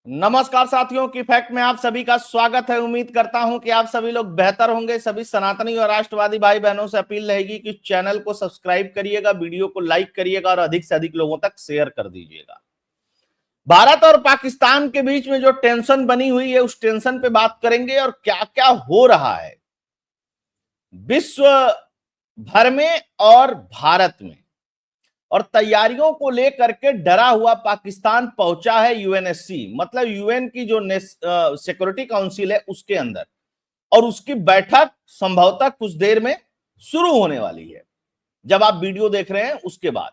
नमस्कार साथियों की फैक्ट में आप सभी का स्वागत है। उम्मीद करता हूं कि आप सभी लोग बेहतर होंगे। सभी सनातनी और राष्ट्रवादी भाई बहनों से अपील रहेगी कि चैनल को सब्सक्राइब करिएगा, वीडियो को लाइक करिएगा और अधिक से अधिक लोगों तक शेयर कर दीजिएगा। भारत और पाकिस्तान के बीच में जो टेंशन बनी हुई है उस टेंशन पे बात करेंगे और क्या क्या हो रहा है विश्व भर में और भारत में, और तैयारियों को लेकर के डरा हुआ पाकिस्तान पहुंचा है यूएनएससी, मतलब यूएन की जो सिक्योरिटी काउंसिल है उसके अंदर, और उसकी बैठक संभवतः कुछ देर में शुरू होने वाली है। जब आप वीडियो देख रहे हैं उसके बाद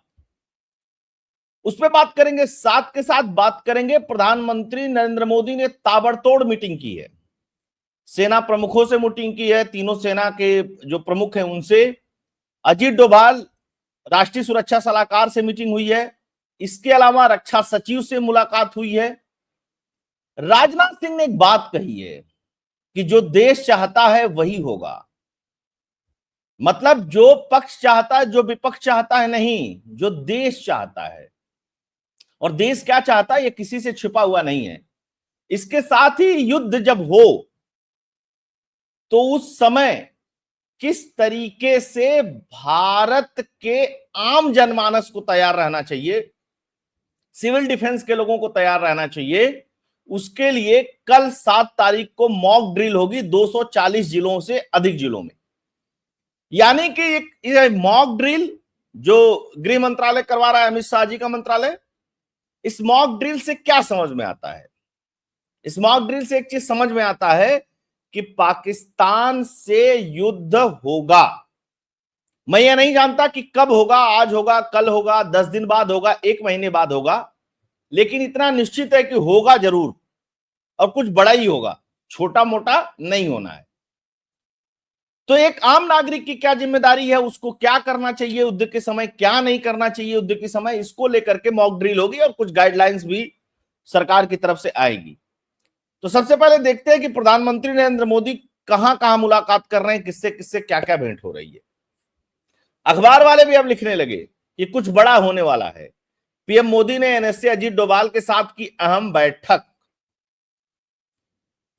उस पर बात करेंगे। साथ के साथ बात करेंगे, प्रधानमंत्री नरेंद्र मोदी ने ताबड़तोड़ मीटिंग की है, सेना प्रमुखों से मीटिंग की है, तीनों सेना के जो प्रमुख हैं उनसे। अजीत डोभाल राष्ट्रीय सुरक्षा सलाहकार से मीटिंग हुई है। इसके अलावा रक्षा सचिव से मुलाकात हुई है। राजनाथ सिंह ने एक बात कही है कि जो देश चाहता है वही होगा, मतलब जो पक्ष चाहता है, जो विपक्ष चाहता है नहीं, जो देश चाहता है। और देश क्या चाहता है ये किसी से छिपा हुआ नहीं है। इसके साथ ही युद्ध जब हो तो उस समय किस तरीके से भारत के आम जनमानस को तैयार रहना चाहिए, सिविल डिफेंस के लोगों को तैयार रहना चाहिए, उसके लिए कल 7 तारीख को मॉक ड्रिल होगी 240 जिलों से अधिक जिलों में। यानी कि एक मॉक ड्रिल जो गृह मंत्रालय करवा रहा है, अमित शाह जी का मंत्रालय। इस मॉक ड्रिल से क्या समझ में आता है? इस मॉक ड्रिल से एक चीज समझ में आता है कि पाकिस्तान से युद्ध होगा। मैं ये नहीं जानता कि कब होगा, आज होगा, कल होगा, 10 दिन बाद होगा, 1 महीने बाद होगा, लेकिन इतना निश्चित है कि होगा जरूर, और कुछ बड़ा ही होगा, छोटा मोटा नहीं होना है। तो एक आम नागरिक की क्या जिम्मेदारी है, उसको क्या करना चाहिए युद्ध के समय, क्या नहीं करना चाहिए युद्ध के समय, इसको लेकर के मॉक ड्रिल होगी और कुछ गाइडलाइंस भी सरकार की तरफ से आएगी। तो सबसे पहले देखते हैं कि प्रधानमंत्री नरेंद्र मोदी कहां कहां मुलाकात कर रहे हैं, किससे किससे क्या क्या भेंट हो रही है। अखबार वाले भी अब लिखने लगे कि कुछ बड़ा होने वाला है। पीएम मोदी ने एनएसए अजीत डोभाल के साथ की अहम बैठक।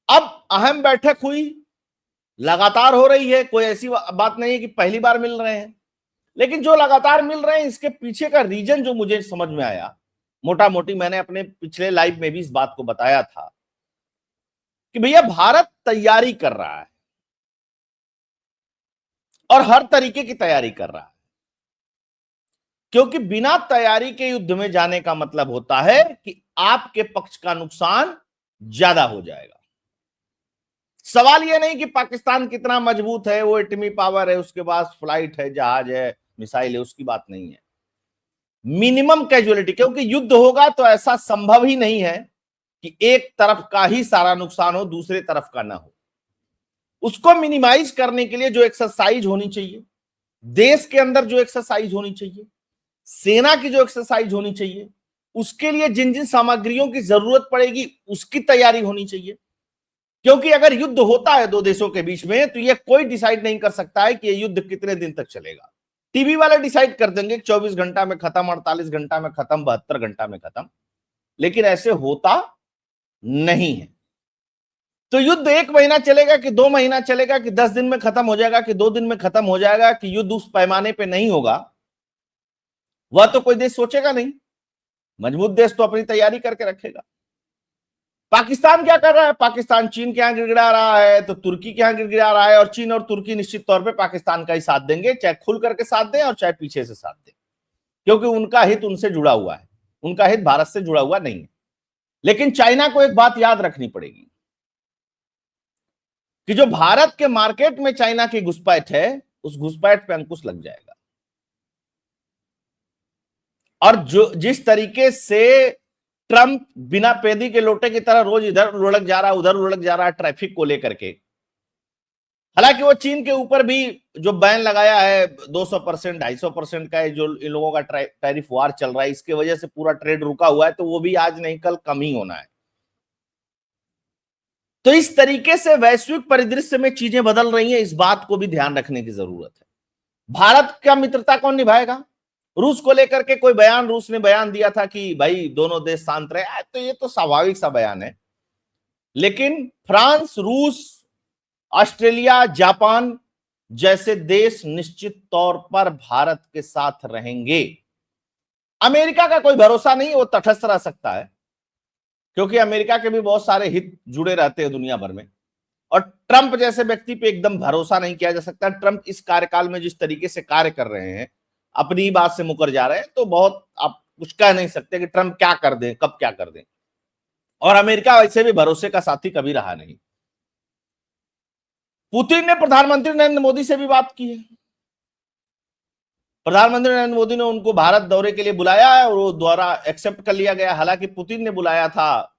अब अहम बैठक हुई, लगातार हो रही है, कोई ऐसी बात नहीं है कि पहली बार मिल रहे हैं, लेकिन जो लगातार मिल रहे हैं इसके पीछे का रीजन जो मुझे समझ में आया, मोटा मोटी मैंने अपने पिछले लाइव में भी इस बात को बताया था कि भैया भारत तैयारी कर रहा है और हर तरीके की तैयारी कर रहा है, क्योंकि बिना तैयारी के युद्ध में जाने का मतलब होता है कि आपके पक्ष का नुकसान ज्यादा हो जाएगा। सवाल यह नहीं कि पाकिस्तान कितना मजबूत है, वो एटमी पावर है, उसके पास फ्लाइट है, जहाज है, मिसाइल है, उसकी बात नहीं है। मिनिमम कैजुअलिटी, क्योंकि युद्ध होगा तो ऐसा संभव ही नहीं है कि एक तरफ का ही सारा नुकसान हो, दूसरे तरफ का ना हो। उसको मिनिमाइज करने के लिए जो एक्सरसाइज होनी चाहिए, देश के अंदर जो एक्सरसाइज होनी चाहिए, सेना की जो एक्सरसाइज होनी चाहिए, उसके लिए जिन जिन सामग्रियों की जरूरत पड़ेगी उसकी तैयारी होनी चाहिए। क्योंकि अगर युद्ध होता है दो देशों के बीच में तो यह कोई डिसाइड नहीं कर सकता है कि यह युद्ध कितने दिन तक चलेगा। टीवी वाले डिसाइड कर देंगे 24 घंटा में खत्म, 48 घंटा में खत्म, 72 घंटा में खत्म, लेकिन ऐसे होता नहीं है। तो युद्ध 1 महीना चलेगा कि 2 महीना चलेगा कि 10 दिन में खत्म हो जाएगा कि 2 दिन में खत्म हो जाएगा, कि युद्ध उस पैमाने पे नहीं होगा, वह तो कोई देश सोचेगा नहीं। मजबूत देश तो अपनी तैयारी करके रखेगा। पाकिस्तान क्या कर रहा है? पाकिस्तान चीन के यहां गिड़गिड़ा रहा है, तो तुर्की के यहां गिड़गिड़ा रहा है, और चीन और तुर्की निश्चित तौर पे पाकिस्तान का ही साथ देंगे, चाहे खुल करके साथ दें और चाहे पीछे से साथ दें, क्योंकि उनका हित उनसे जुड़ा हुआ है, उनका हित भारत से जुड़ा हुआ नहीं है। लेकिन चाइना को एक बात याद रखनी पड़ेगी कि जो भारत के मार्केट में चाइना की घुसपैठ है, उस घुसपैठ पे अंकुश लग जाएगा। और जो जिस तरीके से ट्रंप बिना पेदी के लोटे की तरह रोज इधर लुढ़क जा रहा है, उधर लुढ़क जा रहा है ट्रैफिक को लेकर के, हालांकि वो चीन के ऊपर भी जो बैन लगाया है 200%, 250% का, जो इन लोगों का टैरिफ वार चल रहा है, इसके वजह से पूरा ट्रेड रुका हुआ है, तो वो भी आज नहीं कल कम ही होना है। तो इस तरीके से वैश्विक परिदृश्य में चीजें बदल रही हैं, इस बात को भी ध्यान रखने की जरूरत है। भारत का मित्रता कौन निभाएगा? रूस को लेकर के कोई बयान, रूस ने बयान दिया था कि भाई दोनों देश शांत रहे, तो ये तो स्वाभाविक सा बयान है। लेकिन फ्रांस, रूस, ऑस्ट्रेलिया, जापान जैसे देश निश्चित तौर पर भारत के साथ रहेंगे। अमेरिका का कोई भरोसा नहीं, वो तटस्थ रह सकता है, क्योंकि अमेरिका के भी बहुत सारे हित जुड़े रहते हैं दुनिया भर में। और ट्रंप जैसे व्यक्ति पे एकदम भरोसा नहीं किया जा सकता। ट्रंप इस कार्यकाल में जिस तरीके से कार्य कर रहे हैं, अपनी बात से मुकर जा रहे हैं, तो बहुत आप कुछ कह नहीं सकते कि ट्रंप क्या कर दें, कब क्या कर दें। और अमेरिका वैसे भी भरोसे का साथी कभी रहा नहीं। पुतिन ने प्रधानमंत्री नरेंद्र मोदी से भी बात की है। प्रधानमंत्री नरेंद्र मोदी ने उनको भारत दौरे के लिए बुलाया है और वो द्वारा एक्सेप्ट कर लिया गया। हालांकि पुतिन ने बुलाया था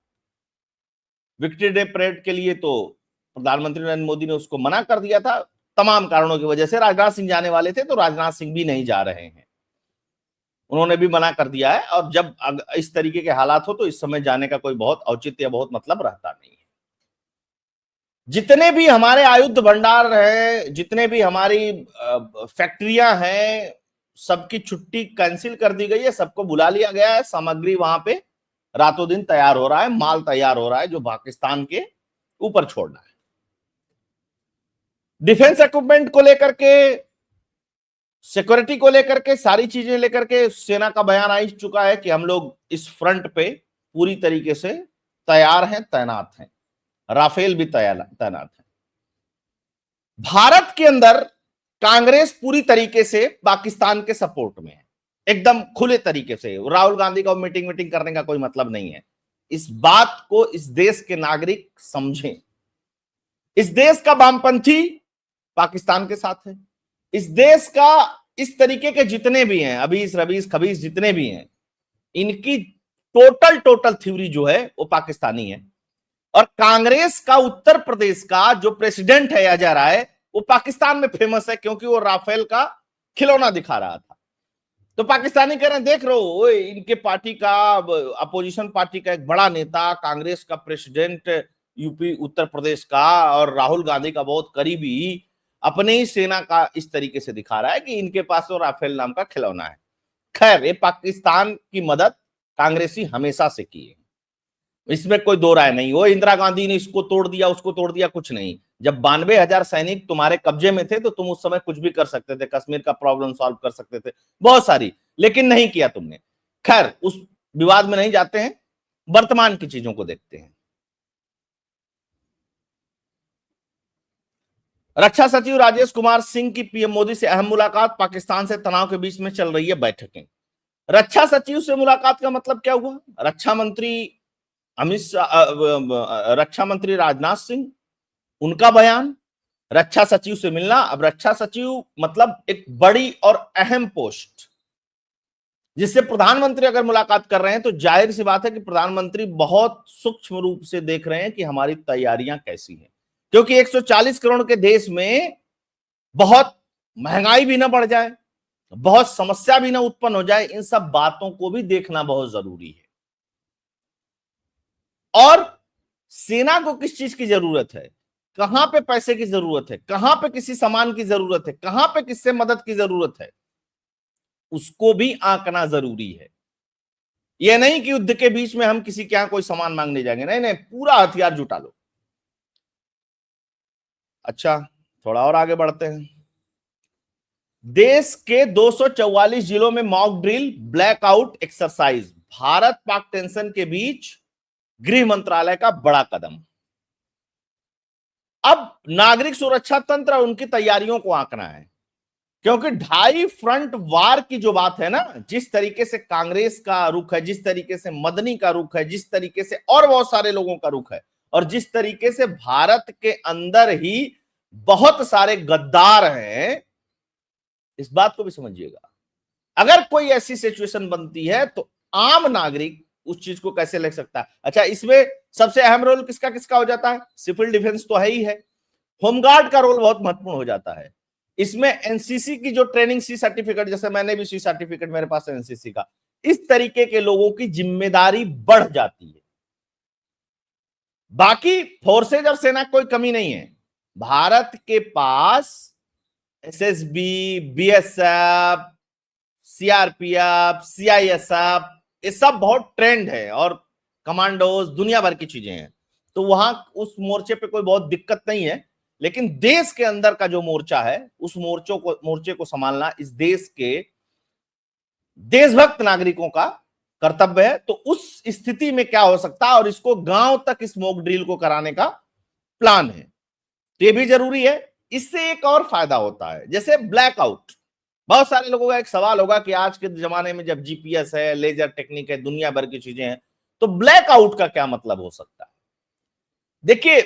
विक्ट्री डे परेड के लिए, तो प्रधानमंत्री नरेंद्र मोदी ने उसको मना कर दिया था तमाम कारणों की वजह से। राजनाथ सिंह जाने वाले थे, तो राजनाथ सिंह भी नहीं जा रहे हैं, उन्होंने भी मना कर दिया है। और जब इस तरीके के हालात हो तो इस समय जाने का कोई बहुत औचित्य या बहुत मतलब रहता नहीं है। जितने भी हमारे आयुध भंडार है, जितने भी हमारी फैक्ट्रियां हैं, सबकी छुट्टी कैंसिल कर दी गई है, सबको बुला लिया गया है। सामग्री वहां पे रातों दिन तैयार हो रहा है, माल तैयार हो रहा है, जो पाकिस्तान के ऊपर छोड़ना है। डिफेंस इक्विपमेंट को लेकर के, सिक्योरिटी को लेकर के, सारी चीजें लेकर के सेना का बयान आ चुका है कि हम लोग इस फ्रंट पे पूरी तरीके से तैयार हैं, तैनात हैं। राफेल भी तैनात है। भारत के अंदर कांग्रेस पूरी तरीके से पाकिस्तान के सपोर्ट में है, एकदम खुले तरीके से। राहुल गांधी का मीटिंग करने का कोई मतलब नहीं है। इस बात को इस देश के नागरिक समझें। इस देश का वामपंथी पाकिस्तान के साथ है। इस देश का इस तरीके के जितने भी हैं, अबीस रबीस खबीस जितने भी हैं, इनकी टोटल थ्योरी जो है वो पाकिस्तानी है। और कांग्रेस का उत्तर प्रदेश का जो प्रेसिडेंट है अजय राय, वो पाकिस्तान में फेमस है, क्योंकि वो राफेल का खिलौना दिखा रहा था। तो पाकिस्तानी कह रहे हैं, देख रहे हो इनके पार्टी का, अपोजिशन पार्टी का एक बड़ा नेता, कांग्रेस का प्रेसिडेंट यूपी उत्तर प्रदेश का और राहुल गांधी का बहुत करीबी, अपने ही सेना का इस तरीके से दिखा रहा है कि इनके पास तो राफेल नाम का खिलौना है। खैर, ये पाकिस्तान की मदद कांग्रेसी हमेशा से की है, इसमें कोई दो राय नहीं। वो इंदिरा गांधी ने इसको तोड़ दिया, उसको तोड़ दिया, कुछ नहीं। जब 92,000 सैनिक तुम्हारे कब्जे में थे, तो तुम उस समय कुछ भी कर सकते थे, कश्मीर का प्रॉब्लम सॉल्व कर सकते थे, बहुत सारी, लेकिन नहीं किया तुमने। खैर, उस विवाद में नहीं जाते हैं, वर्तमान की चीजों को देखते हैं। रक्षा सचिव राजेश कुमार सिंह की पीएम मोदी से अहम मुलाकात, पाकिस्तान से तनाव के बीच में चल रही है बैठकें। रक्षा सचिव से मुलाकात का मतलब क्या हुआ? रक्षा मंत्री अमित शाह, रक्षा मंत्री राजनाथ सिंह, उनका बयान, रक्षा सचिव से मिलना। अब रक्षा सचिव मतलब एक बड़ी और अहम पोस्ट, जिससे प्रधानमंत्री अगर मुलाकात कर रहे हैं, तो जाहिर सी बात है कि प्रधानमंत्री बहुत सूक्ष्म रूप से देख रहे हैं कि हमारी तैयारियां कैसी हैं। क्योंकि 140 करोड़ के देश में बहुत महंगाई भी ना बढ़ जाए, बहुत समस्या भी ना उत्पन्न हो जाए, इन सब बातों को भी देखना बहुत जरूरी है। और सेना को किस चीज की जरूरत है, कहां पे पैसे की जरूरत है, कहां पे किसी सामान की जरूरत है, कहां पे किससे मदद की जरूरत है, उसको भी आंकना जरूरी है। यह नहीं कि युद्ध के बीच में हम किसी के यहां कोई सामान मांगने जाएंगे, नहीं नहीं, पूरा हथियार जुटा लो। अच्छा, थोड़ा और आगे बढ़ते हैं। देश के 244 जिलों में mock drill, blackout exercise, Bharat Pak tension के बीच गृह मंत्रालय का बड़ा कदम। अब नागरिक सुरक्षा तंत्र और उनकी तैयारियों को आंकना है, क्योंकि 2.5 फ्रंट वार की जो बात है ना, जिस तरीके से कांग्रेस का रुख है, जिस तरीके से मदनी का रुख है, जिस तरीके से और बहुत सारे लोगों का रुख है, और जिस तरीके से भारत के अंदर ही बहुत सारे गद्दार हैं, इस बात को भी समझिएगा। अगर कोई ऐसी सिचुएशन बनती है तो आम नागरिक उस चीज को कैसे ले सकता है। अच्छा, इसमें सबसे अहम रोल किसका किसका हो जाता है? सिविल डिफेंस तो है ही है, होमगार्ड का रोल बहुत महत्वपूर्ण हो जाता है। इसमें एनसीसी की जो ट्रेनिंग, सी सर्टिफिकेट, जैसे मैंने भी सी सर्टिफिकेट मेरे पास है एनसीसी का, इस तरीके के लोगों की जिम्मेदारी बढ़ जाती है। बाकी फोर्सेज और सेना कोई कमी नहीं है, भारत के पास एसएसबी, बीएसएफ, सीआरपीएफ, सीआईएसएफ, ये सब बहुत ट्रेंड है और कमांडोज, दुनिया भर की चीजें हैं। तो वहां उस मोर्चे पे कोई बहुत दिक्कत नहीं है, लेकिन देश के अंदर का जो मोर्चा है, उस मोर्चे को संभालना इस देश के देशभक्त नागरिकों का कर्तव्य है। तो उस स्थिति में क्या हो सकता है, और इसको गांव तक इस मॉक ड्रिल को कराने का प्लान है, तो ये भी जरूरी है। इससे एक और फायदा होता है, जैसे ब्लैकआउट। बहुत सारे लोगों का एक सवाल होगा कि आज के जमाने में जब जीपीएस है, लेजर टेक्निक है, दुनिया भर की चीजें हैं, तो ब्लैकआउट का क्या मतलब हो सकता है। देखिए,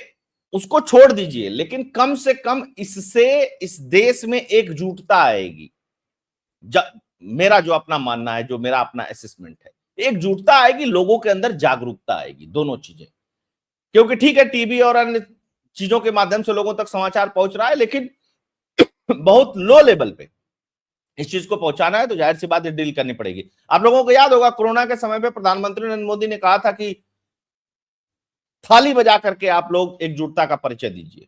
उसको छोड़ दीजिए, लेकिन कम से कम इससे इस देश में एकजुटता आएगी। मेरा जो अपना मानना है, जो मेरा अपना असेसमेंट है, एकजुटता आएगी, लोगों के अंदर जागरूकता आएगी, दोनों चीजें। क्योंकि ठीक है, टीवी और अन्य चीजों के माध्यम से लोगों तक समाचार पहुंच रहा है, लेकिन बहुत लो लेवल पे इस चीज को पहुंचाना है, तो जाहिर सी बात है डील करनी पड़ेगी। आप लोगों को याद होगा, कोरोना के समय पे प्रधानमंत्री नरेंद्र मोदी ने कहा था कि थाली बजा करके आप लोग एकजुटता का परिचय दीजिए।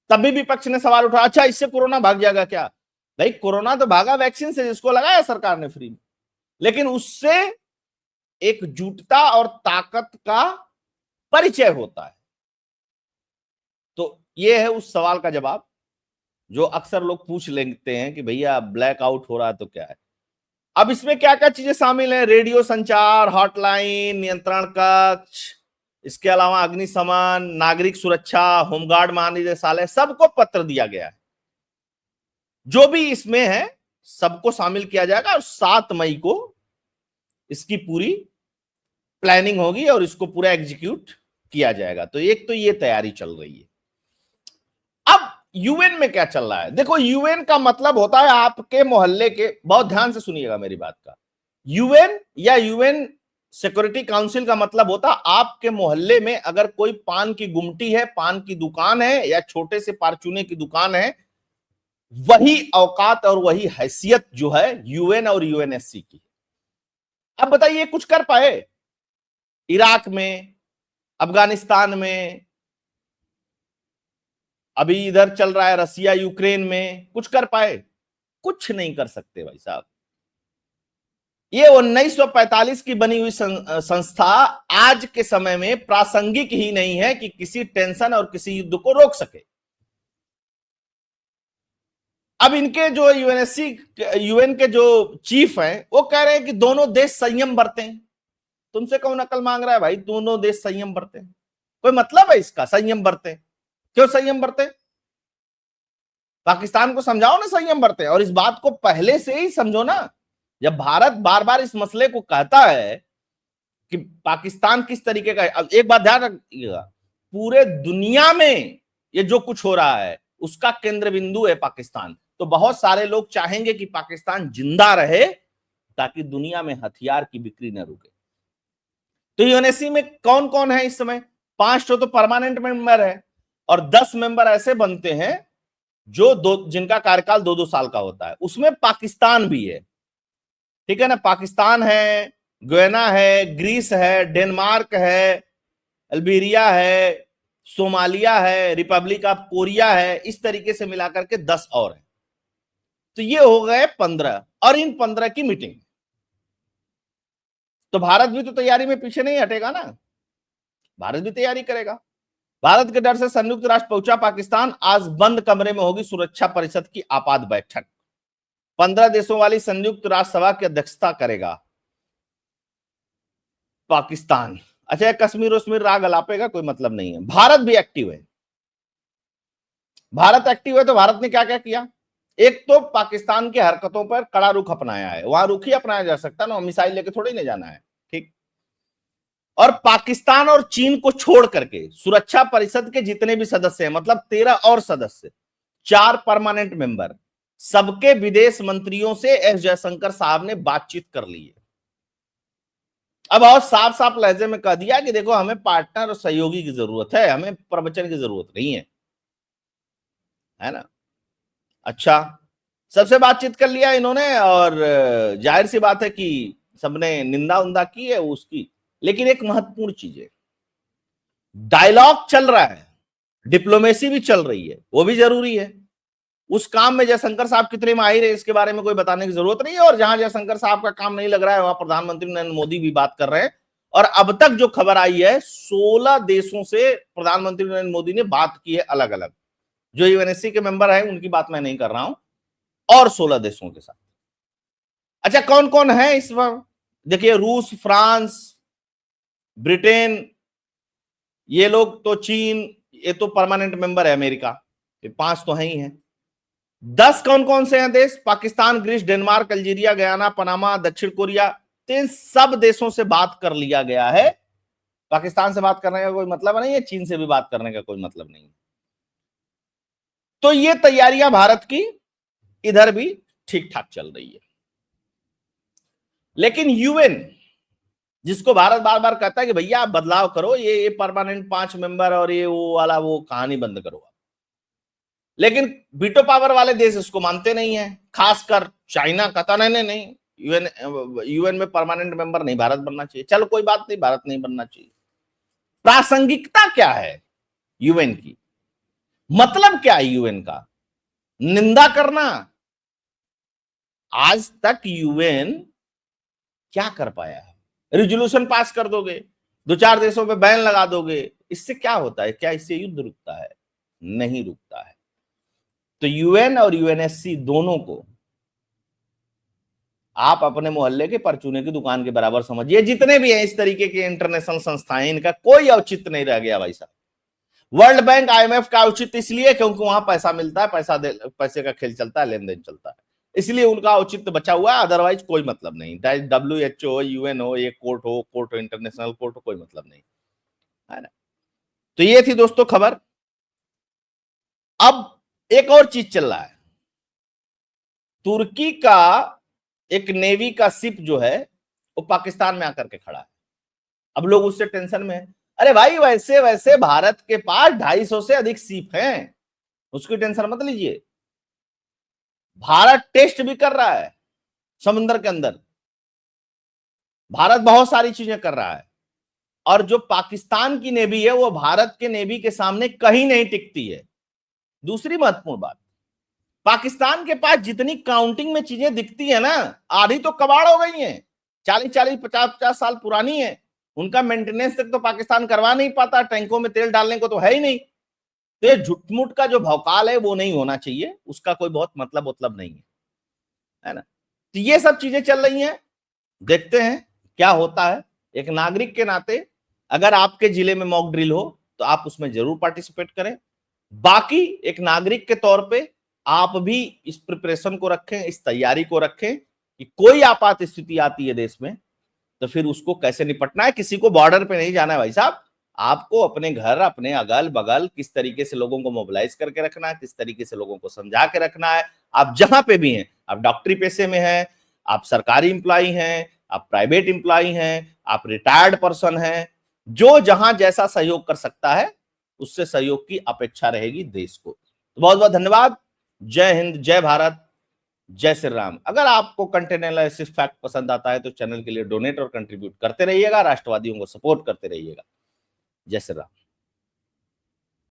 तभी विपक्ष ने सवाल उठाया, अच्छा इससे कोरोना भाग जाएगा क्या। भाई, कोरोना तो भागा वैक्सीन से, जिसको लगाया सरकार ने फ्री में, लेकिन उससे एकजुटता और ताकत का परिचय होता है। तो ये है उस सवाल का जवाब जो अक्सर लोग पूछ लेते हैं कि भैया ब्लैकआउट हो रहा है तो क्या है। अब इसमें क्या क्या चीजें शामिल है, रेडियो संचार, हॉटलाइन, नियंत्रण कक्ष, इसके अलावा अग्निशमन, नागरिक सुरक्षा, होमगार्ड महानिदेशालय, सबको पत्र दिया गया है। जो भी इसमें है सबको शामिल किया जाएगा और 7 मई को इसकी पूरी प्लानिंग होगी और इसको पूरा एग्जीक्यूट किया जाएगा। तो एक तो ये तैयारी चल रही है। अब यूएन में क्या चल रहा है, देखो, यूएन का मतलब होता है आपके मोहल्ले के, बहुत ध्यान से सुनिएगा मेरी बात का, यूएन या यूएन सिक्योरिटी काउंसिल का मतलब होता है आपके मोहल्ले में अगर कोई पान की गुमटी है, पान की दुकान है, या छोटे से पारचूने की दुकान है, वही औकात और वही हैसियत जो है यूएन और यूएनएससी की। अब बताइए, कुछ कर पाए इराक में, अफगानिस्तान में, अभी इधर चल रहा है रसिया यूक्रेन में, कुछ कर पाए? कुछ नहीं कर सकते भाई साहब। ये 1945 की बनी हुई संस्था आज के समय में प्रासंगिक ही नहीं है कि किसी टेंशन और किसी युद्ध को रोक सके। अब इनके जो यूएन के जो चीफ हैं, वो कह रहे हैं कि दोनों देश संयम बरतें। तुमसे कौन अकल मांग रहा है भाई, दोनों देश संयम बरतें? कोई मतलब है इसका संयम बरतें? क्यों संयम बरतें? पाकिस्तान को समझाओ ना संयम बरतें, और इस बात को पहले से ही समझो ना। जब भारत बार बार इस मसले को कहता है कि पाकिस्तान किस तरीके का है, अब एक बात ध्यान रखिएगा, पूरे दुनिया में ये जो कुछ हो रहा है उसका केंद्र बिंदु है पाकिस्तान। तो बहुत सारे लोग चाहेंगे कि पाकिस्तान जिंदा रहे ताकि दुनिया में हथियार की बिक्री न रुके। तो यूएनएससी में कौन कौन है इस समय? 5 तो परमानेंट मेंबर है और 10 मेंबर ऐसे बनते हैं जो जिनका कार्यकाल 2-2 साल का होता है। उसमें पाकिस्तान भी है, ठीक है ना। पाकिस्तान है, गुयाना है, ग्रीस है, डेनमार्क है, अल्बेरिया है, सोमालिया है, रिपब्लिक ऑफ कोरिया है, इस तरीके से मिलाकर के 10 और है। तो ये हो गए 15, और इन 15 की मीटिंग। तो भारत भी तो तैयारी में पीछे नहीं हटेगा ना, भारत भी तैयारी करेगा। भारत के डर से संयुक्त राष्ट्र पहुंचा पाकिस्तान, आज बंद कमरे में होगी सुरक्षा परिषद की आपात बैठक। 15 देशों वाली संयुक्त राष्ट्र सभा की अध्यक्षता करेगा पाकिस्तान। अच्छा, कश्मीर वश्मीर राग अलापेगा, कोई मतलब नहीं है। भारत भी एक्टिव है। भारत एक्टिव है तो भारत ने क्या क्या किया? एक तो पाकिस्तान की हरकतों पर कड़ा रुख अपनाया है, वहां रुख ही अपनाया जा सकता ना, मिसाइल लेके थोड़ी नहीं जाना है, ठीक। और पाकिस्तान और चीन को छोड़ करके सुरक्षा परिषद के जितने भी सदस्य हैं, मतलब 13 और सदस्य, 4 परमानेंट मेंबर, सबके विदेश मंत्रियों से एस जयशंकर साहब ने बातचीत कर ली है। अब और साफ साफ लहजे में कह दिया कि देखो, हमें पार्टनर और सहयोगी की जरूरत है, हमें प्रवचन की जरूरत नहीं है ना। अच्छा, सबसे बातचीत कर लिया इन्होंने, और जाहिर सी बात है कि सबने निंदा उंदा की है उसकी। लेकिन एक महत्वपूर्ण चीज है, डायलॉग चल रहा है, डिप्लोमेसी भी चल रही है, वो भी जरूरी है। उस काम में जयशंकर साहब कितने माहिर है इसके बारे में कोई बताने की जरूरत नहीं है। और जहां जयशंकर साहब का काम नहीं लग रहा है वहां प्रधानमंत्री नरेंद्र मोदी भी बात कर रहे हैं। और अब तक जो खबर आई है 16 देशों से प्रधानमंत्री नरेंद्र मोदी ने बात की है अलग अलग। जो यूएनएससी के मेंबर है उनकी बात मैं नहीं कर रहा हूं, और 16 देशों के साथ। अच्छा, कौन कौन है इस बार? देखिए, रूस, फ्रांस, ब्रिटेन, ये लोग तो, चीन, ये तो परमानेंट मेंबर है, अमेरिका, ये 5 तो है ही है। 10 कौन कौन से हैं देश? Pakistan, Greece, Denmark, Algeria, Guyana, Panama, दक्षिण कोरिया। तो इन सब देशों से बात कर लिया गया है। पाकिस्तान से बात करने का कोई मतलब नहीं है, चीन से भी बात करने का कोई मतलब नहीं है। तो ये तैयारियां भारत की इधर भी ठीक ठाक चल रही है। लेकिन यूएन, जिसको भारत बार बार कहता है कि भैया आप बदलाव करो, ये परमानेंट 5 मेंबर और ये वो वाला वो कहानी बंद करो, लेकिन वीटो पावर वाले देश इसको मानते नहीं है। खासकर चाइना कहता नहीं नहीं, यूएन में परमानेंट मेंबर नहीं भारत बनना चाहिए। चलो कोई बात नहीं, भारत नहीं बनना चाहिए। प्रासंगिकता क्या है यूएन की? मतलब क्या है यूएन का? निंदा करना? आज तक यूएन क्या कर पाया है? रिजोल्यूशन पास कर दोगे, 2-4 देशों पे बैन लगा दोगे, इससे क्या होता है? क्या इससे युद्ध रुकता है? नहीं रुकता है। तो यूएन और यूएनएससी दोनों को आप अपने मोहल्ले के परचूने की दुकान के बराबर समझिए। जितने भी हैं इस तरीके के इंटरनेशनल संस्थाएं, इनका कोई औचित्य नहीं रह गया भाई साहब। वर्ल्ड बैंक, आईएमएफ का औचित्य इसलिए क्योंकि वहां पैसा मिलता है, पैसे का खेल चलता है, लेन देन चलता है, इसलिए उनका औचित्य बचा हुआ है। अदरवाइज कोई मतलब नहीं। WHO हो, यूएन हो, ये कोर्ट हो, इंटरनेशनल कोर्ट हो, कोई मतलब नहीं है ना। तो ये थी दोस्तों खबर। अब एक और चीज चल रहा है। तुर्की का एक नेवी का शिप जो है वो पाकिस्तान में आकर के खड़ा है। अब लोग उससे टेंशन में है। अरे भाई, वैसे वैसे भारत के पास 250 से अधिक शिप हैं, उसकी टेंशन मत लीजिए। भारत टेस्ट भी कर रहा है समुद्र के अंदर। भारत बहुत सारी चीजें कर रहा है, और जो पाकिस्तान की नेवी है वो भारत के नेवी के सामने कहीं नहीं टिकती है। दूसरी महत्वपूर्ण बात, पाकिस्तान के पास जितनी काउंटिंग में चीजें दिखती है ना, आधी तो कबाड़ हो गई हैं, 40-40, 50-50 साल पुरानी है। उनका मेंटेनेंस तक तो पाकिस्तान करवा नहीं पाता, टैंकों में तेल डालने को तो है ही नहीं। तो ये झुटमुट का जो भौकाल है वो नहीं होना चाहिए, उसका कोई बहुत मतलब नहीं है ना। तो ये सब चीजें चल रही हैं, देखते हैं क्या होता है। एक नागरिक के नाते अगर आपके जिले में मॉक ड्रिल हो तो आप उसमें जरूर पार्टिसिपेट करें। बाकी एक नागरिक के तौर पे आप भी इस प्रिपरेशन को रखें, इस तैयारी को रखें कि कोई आपात स्थिति आती है देश में तो फिर उसको कैसे निपटना है। किसी को बॉर्डर पे नहीं जाना है भाई साहब, आपको अपने घर, अपने अगल बगल किस तरीके से लोगों को मोबिलाइज करके रखना है, किस तरीके से लोगों को समझा के रखना है। आप जहां पे भी हैं, आप डॉक्टरी पेशे में हैं, आप सरकारी एम्प्लॉई हैं, आप प्राइवेट एम्प्लॉई हैं, आप रिटायर्ड पर्सन हैं, जो जहां जैसा सहयोग कर सकता है उससे सहयोग की अपेक्षा रहेगी देश को। तो बहुत बहुत धन्यवाद। जय हिंद, जय भारत, जय श्री राम। अगर आपको कंटेंट एनालिसिस फैक्ट पसंद आता है तो चैनल के लिए डोनेट और कंट्रीब्यूट करते रहिएगा, राष्ट्रवादियों को सपोर्ट करते रहिएगा। जय श्री राम।